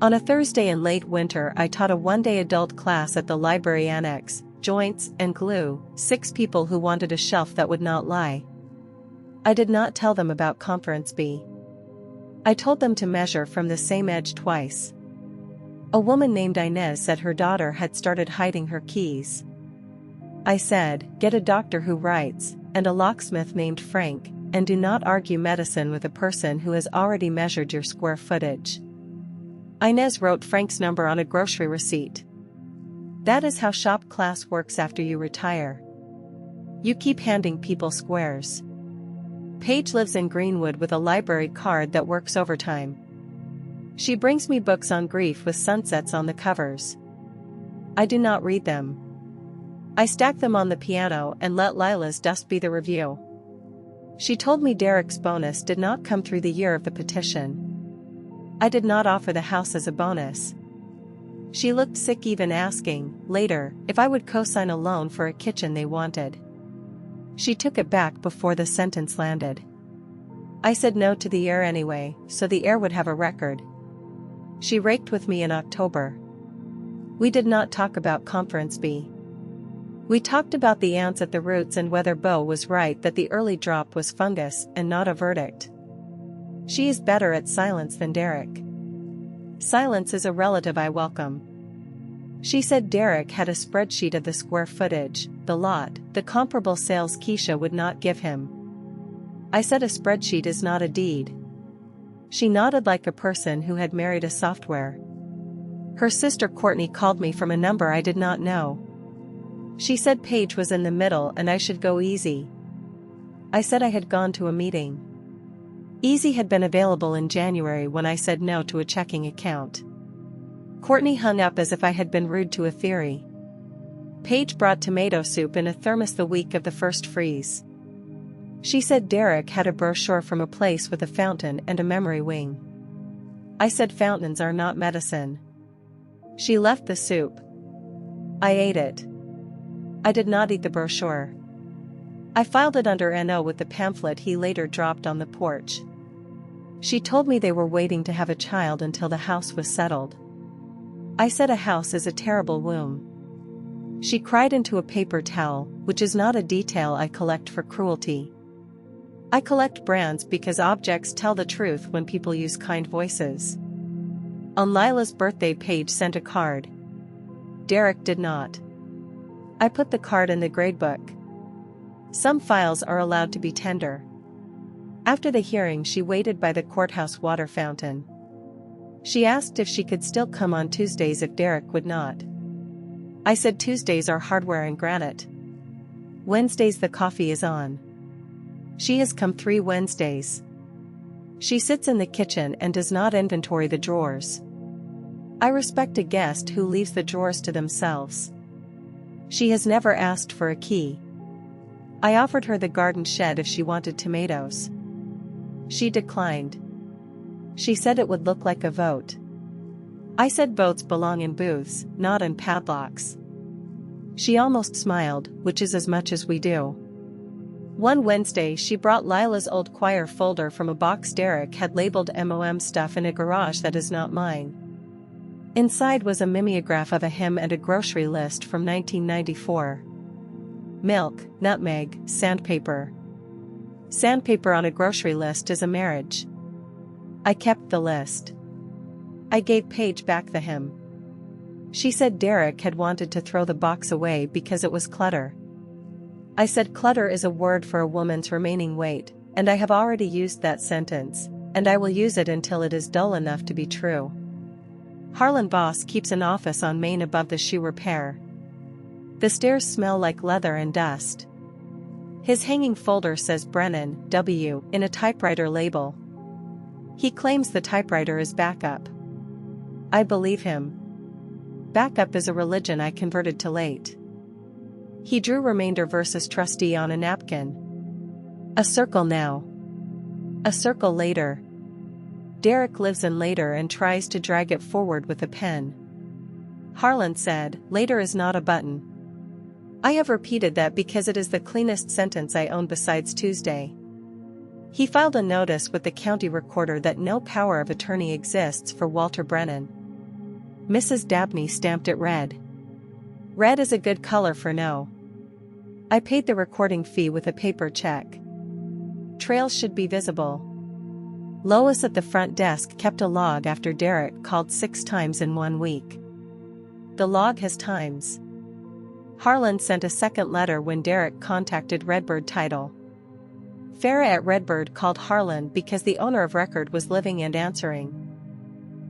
On a Thursday in late winter, I taught a one-day adult class at the library annex, joints and glue, 6 people who wanted a shelf that would not lie. I did not tell them about Conference B. I told them to measure from the same edge twice. A woman named Inez said her daughter had started hiding her keys. I said, get a doctor who writes, and a locksmith named Frank, and do not argue medicine with a person who has already measured your square footage. Inez wrote Frank's number on a grocery receipt. That is how shop class works after you retire. You keep handing people squares. Paige lives in Greenwood with a library card that works overtime. She brings me books on grief with sunsets on the covers. I do not read them. I stack them on the piano and let Lila's dust be the review. She told me Derek's bonus did not come through the year of the petition. I did not offer the house as a bonus. She looked sick even asking, later, if I would co-sign a loan for a kitchen they wanted. She took it back before the sentence landed. I said no to the heir anyway, so the heir would have a record. She raked with me in October. We did not talk about Conference B. We talked about the ants at the roots and whether Beau was right that the early drop was fungus and not a verdict. She is better at silence than Derek. Silence is a relative I welcome. She said Derek had a spreadsheet of the square footage, the lot, the comparable sales Keisha would not give him. I said a spreadsheet is not a deed. She nodded like a person who had married a software. Her sister Courtney called me from a number I did not know. She said Paige was in the middle and I should go easy. I said I had gone to a meeting. Easy had been available in January when I said no to a checking account. Courtney hung up as if I had been rude to a theory. Paige brought tomato soup in a thermos the week of the first freeze. She said Derek had a brochure from a place with a fountain and a memory wing. I said fountains are not medicine. She left the soup. I ate it. I did not eat the brochure. I filed it under NO with the pamphlet he later dropped on the porch. She told me they were waiting to have a child until the house was settled. I said a house is a terrible womb. She cried into a paper towel, which is not a detail I collect for cruelty. I collect brands because objects tell the truth when people use kind voices. On Lila's birthday, Paige sent a card. Derek did not. I put the card in the gradebook. Some files are allowed to be tender. After the hearing, she waited by the courthouse water fountain. She asked if she could still come on Tuesdays if Derek would not. I said Tuesdays are hardware and granite. Wednesdays the coffee is on. She has come 3 Wednesdays. She sits in the kitchen and does not inventory the drawers. I respect a guest who leaves the drawers to themselves. She has never asked for a key. I offered her the garden shed if she wanted tomatoes. She declined. She said it would look like a vote. I said votes belong in booths, not in padlocks. She almost smiled, which is as much as we do. One Wednesday she brought Lila's old choir folder from a box Derek had labeled MOM stuff in a garage that is not mine. Inside was a mimeograph of a hymn and a grocery list from 1994. Milk, nutmeg, sandpaper. Sandpaper on a grocery list is a marriage. I kept the list. I gave Paige back the hymn. She said Derek had wanted to throw the box away because it was clutter. I said clutter is a word for a woman's remaining weight, and I have already used that sentence, and I will use it until it is dull enough to be true. Harlan Voss keeps an office on Main above the shoe repair. The stairs smell like leather and dust. His hanging folder says Brennan, W, in a typewriter label. He claims the typewriter is backup. I believe him. Backup is a religion I converted to late. He drew remainder versus trustee on a napkin. A circle now. A circle later. Derek lives in later and tries to drag it forward with a pen. Harlan said, later is not a button. I have repeated that because it is the cleanest sentence I own besides Tuesday. He filed a notice with the county recorder that no power of attorney exists for Walter Brennan. Mrs. Dabney stamped it red. Red is a good color for no. I paid the recording fee with a paper check. Trails should be visible. Lois at the front desk kept a log after Derek called 6 times in 1 week. The log has times. Harlan sent a second letter when Derek contacted Redbird Title. Farah at Redbird called Harlan because the owner of record was living and answering.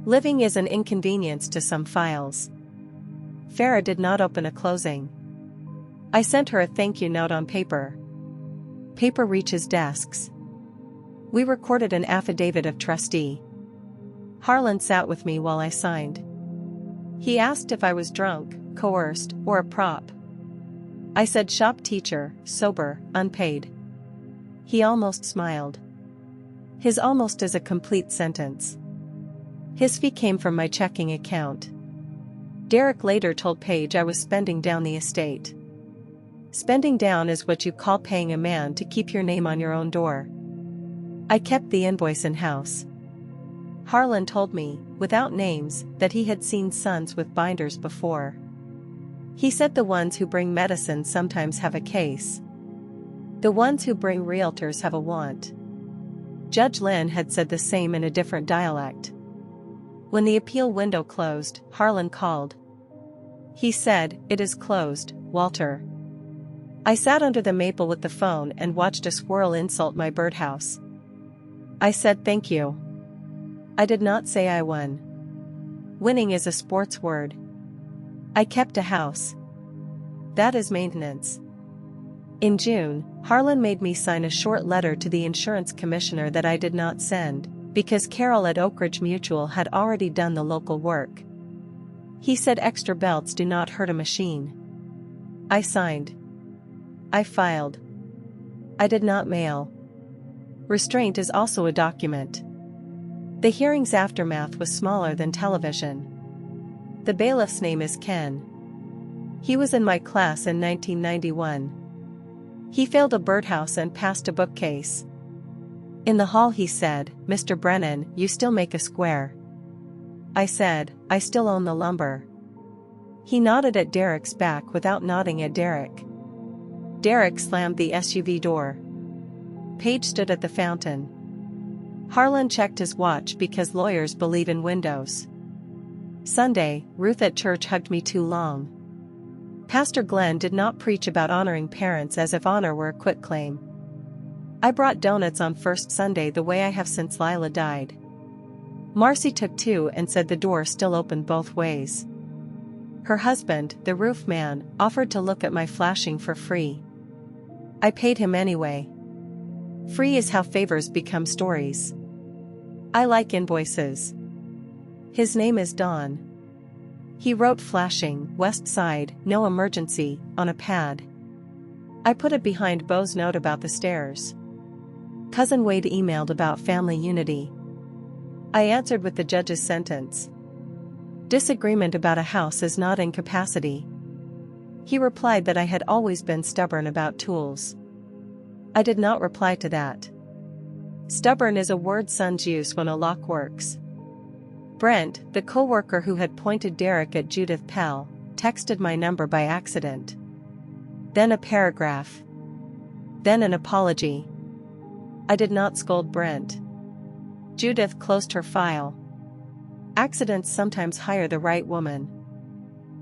Living is an inconvenience to some files. Farah did not open a closing. I sent her a thank you note on paper. Paper reaches desks. We recorded an affidavit of trustee. Harlan sat with me while I signed. He asked if I was drunk, coerced, or a prop. I said shop teacher, sober, unpaid. He almost smiled. His almost is a complete sentence. His fee came from my checking account. Derek later told Paige I was spending down the estate. Spending down is what you call paying a man to keep your name on your own door. I kept the invoice in-house. Harlan told me, without names, that he had seen sons with binders before. He said the ones who bring medicine sometimes have a case. The ones who bring realtors have a want. Judge Lynn had said the same in a different dialect. When the appeal window closed, Harlan called. He said, "It is closed, Walter." I sat under the maple with the phone and watched a squirrel insult my birdhouse. I said thank you. I did not say I won. Winning is a sports word. I kept a house. That is maintenance. In June, Harlan made me sign a short letter to the insurance commissioner that I did not send, because Carol at Oak Ridge Mutual had already done the local work. He said extra belts do not hurt a machine. I signed. I filed. I did not mail. Restraint is also a document. The hearing's aftermath was smaller than television. The bailiff's name is Ken. He was in my class in 1991. He failed a birdhouse and passed a bookcase. In the hall he said, "Mr. Brennan, you still make a square." I said, "I still own the lumber." He nodded at Derek's back without nodding at Derek. Derek slammed the SUV door. Paige stood at the fountain. Harlan checked his watch because lawyers believe in windows. Sunday, Ruth at church hugged me too long. Pastor Glenn did not preach about honoring parents as if honor were a quitclaim. I brought donuts on first Sunday the way I have since Lila died. Marcy took 2 and said the door still opened both ways. Her husband, the roof man, offered to look at my flashing for free. I paid him anyway. Free is how favors become stories. I like invoices. His name is Don. He wrote flashing, West Side, no emergency, on a pad. I put it behind Bo's note about the stairs. Cousin Wade emailed about family unity. I answered with the judge's sentence. Disagreement about a house is not incapacity. He replied that I had always been stubborn about tools. I did not reply to that. Stubborn is a word sons use when a lock works. Brent, the co-worker who had pointed Derek at Judith Pell, texted my number by accident. Then a paragraph. Then an apology. I did not scold Brent. Judith closed her file. Accidents sometimes hire the right woman.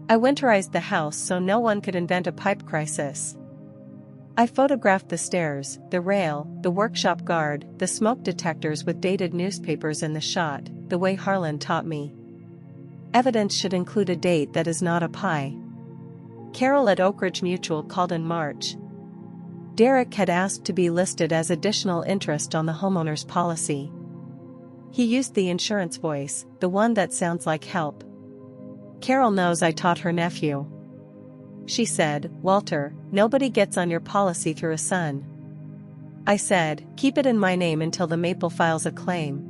I winterized the house so no one could invent a pipe crisis. I photographed the stairs, the rail, the workshop guard, the smoke detectors with dated newspapers in the shot, the way Harlan taught me. Evidence should include a date that is not a pie. Carol at Oak Ridge Mutual called in March. Derek had asked to be listed as additional interest on the homeowner's policy. He used the insurance voice, the one that sounds like help. Carol knows I taught her nephew. She said, "Walter, nobody gets on your policy through a son." I said, "Keep it in my name until the Maple files a claim."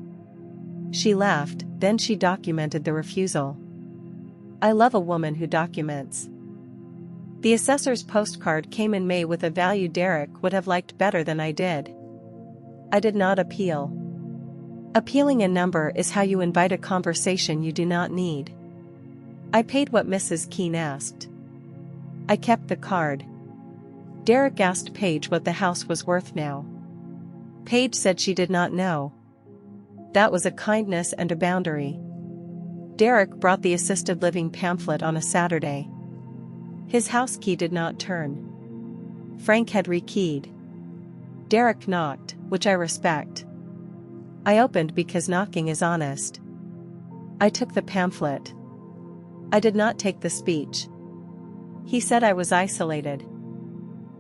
She laughed, then she documented the refusal. I love a woman who documents. The assessor's postcard came in May with a value Derek would have liked better than I did. I did not appeal. Appealing a number is how you invite a conversation you do not need. I paid what Mrs. Keene asked. I kept the card. Derek asked Paige what the house was worth now. Paige said she did not know. That was a kindness and a boundary. Derek brought the assisted living pamphlet on a Saturday. His house key did not turn. Frank had rekeyed. Derek knocked, which I respect. I opened because knocking is honest. I took the pamphlet. I did not take the speech. He said I was isolated.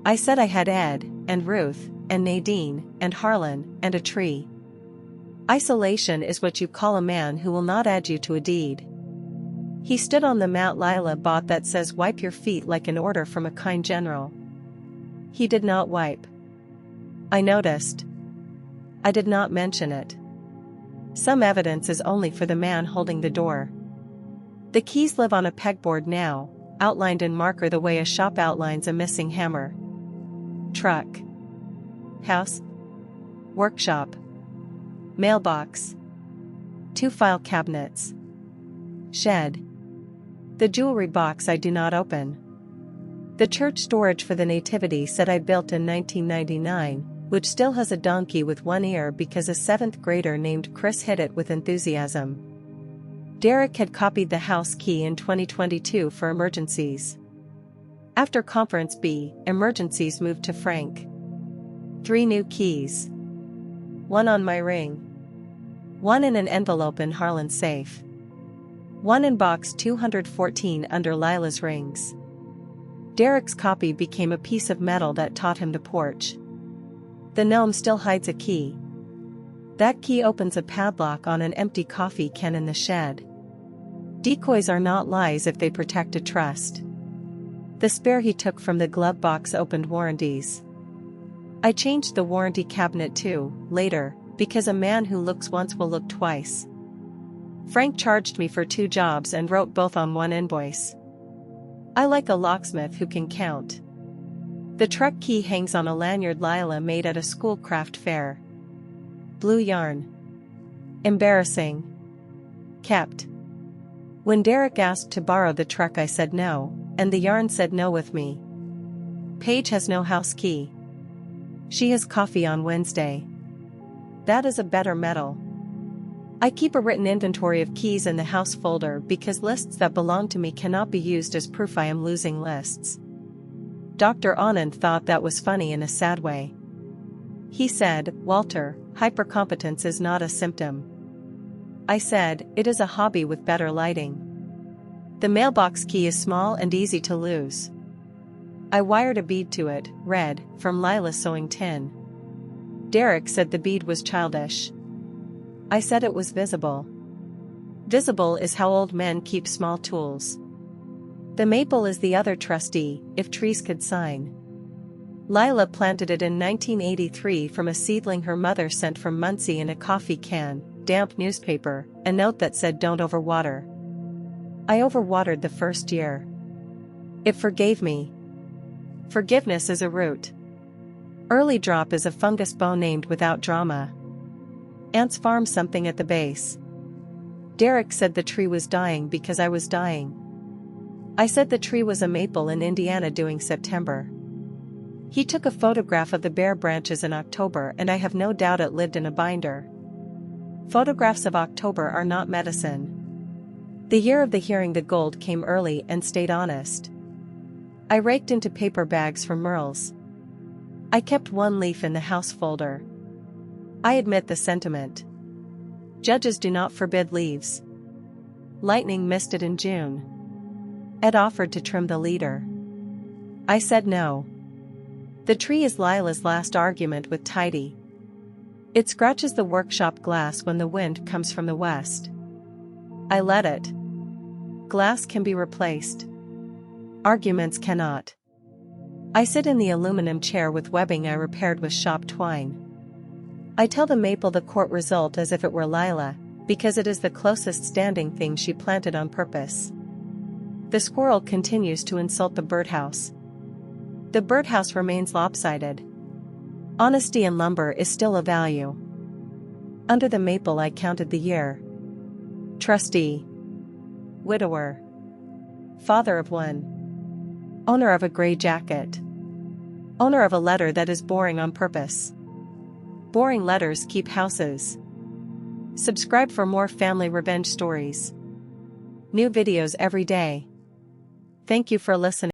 I said I had Ed, and Ruth, and Nadine, and Harlan, and a tree. Isolation is what you call a man who will not add you to a deed. He stood on the mat Lila bought that says "Wipe your feet" like an order from a kind general. He did not wipe. I noticed. I did not mention it. Some evidence is only for the man holding the door. The keys live on a pegboard now, outlined in marker the way a shop outlines a missing hammer. Truck. House. Workshop. Mailbox. 2 file cabinets. Shed. The jewelry box I do not open. The church storage for the Nativity set I built in 1999, which still has a donkey with one ear because a 7th grader named Chris hit it with enthusiasm. Derek had copied the house key in 2022 for emergencies. After Conference B, emergencies moved to Frank. 3 new keys. 1 on my ring. 1 in an envelope in Harlan's safe. 1 in box 214 under Lila's rings. Derek's copy became a piece of metal that taught him the porch. The gnome still hides a key. That key opens a padlock on an empty coffee can in the shed. Decoys are not lies if they protect a trust. The spare he took from the glove box opened warranties. I changed the warranty cabinet too, later, because a man who looks once will look twice. Frank charged me for 2 jobs and wrote both on 1 invoice. I like a locksmith who can count. The truck key hangs on a lanyard Lila made at a school craft fair. Blue yarn. Embarrassing. Kept. When Derek asked to borrow the truck I said no, and the yarn said no with me. Paige has no house key. She has coffee on Wednesday. That is a better metal. I keep a written inventory of keys in the house folder because lists that belong to me cannot be used as proof I am losing lists. Dr. Anand thought that was funny in a sad way. He said, "Walter, hypercompetence is not a symptom." I said, "It is a hobby with better lighting." The mailbox key is small and easy to lose. I wired a bead to it, red, from Lila's sewing tin. Derek said the bead was childish. I said it was visible. Visible is how old men keep small tools. The maple is the other trustee, if trees could sign. Lila planted it in 1983 from a seedling her mother sent from Muncie in a coffee can, damp newspaper, a note that said "Don't overwater." I overwatered the first year. It forgave me. Forgiveness is a root. Early drop is a fungus bow named without drama. Ants farm something at the base. Derek said the tree was dying because I was dying. I said the tree was a maple in Indiana doing September. He took a photograph of the bare branches in October and I have no doubt it lived in a binder. Photographs of October are not medicine. The year of the hearing the gold came early and stayed honest. I raked into paper bags from Merle's. I kept 1 leaf in the house folder. I admit the sentiment. Judges do not forbid leaves. Lightning missed it in June. Ed offered to trim the leader. I said no. The tree is Lila's last argument with Tidy. It scratches the workshop glass when the wind comes from the west. I let it. Glass can be replaced. Arguments cannot. I sit in the aluminum chair with webbing I repaired with shop twine. I tell the maple the court result as if it were Lila, because it is the closest standing thing she planted on purpose. The squirrel continues to insult the birdhouse. The birdhouse remains lopsided. Honesty in lumber is still a value. Under the maple I counted the year. Trustee. Widower. Father of one. Owner of a gray jacket. Owner of a letter that is boring on purpose. Boring letters keep houses. Subscribe for more family revenge stories. New videos every day. Thank you for listening.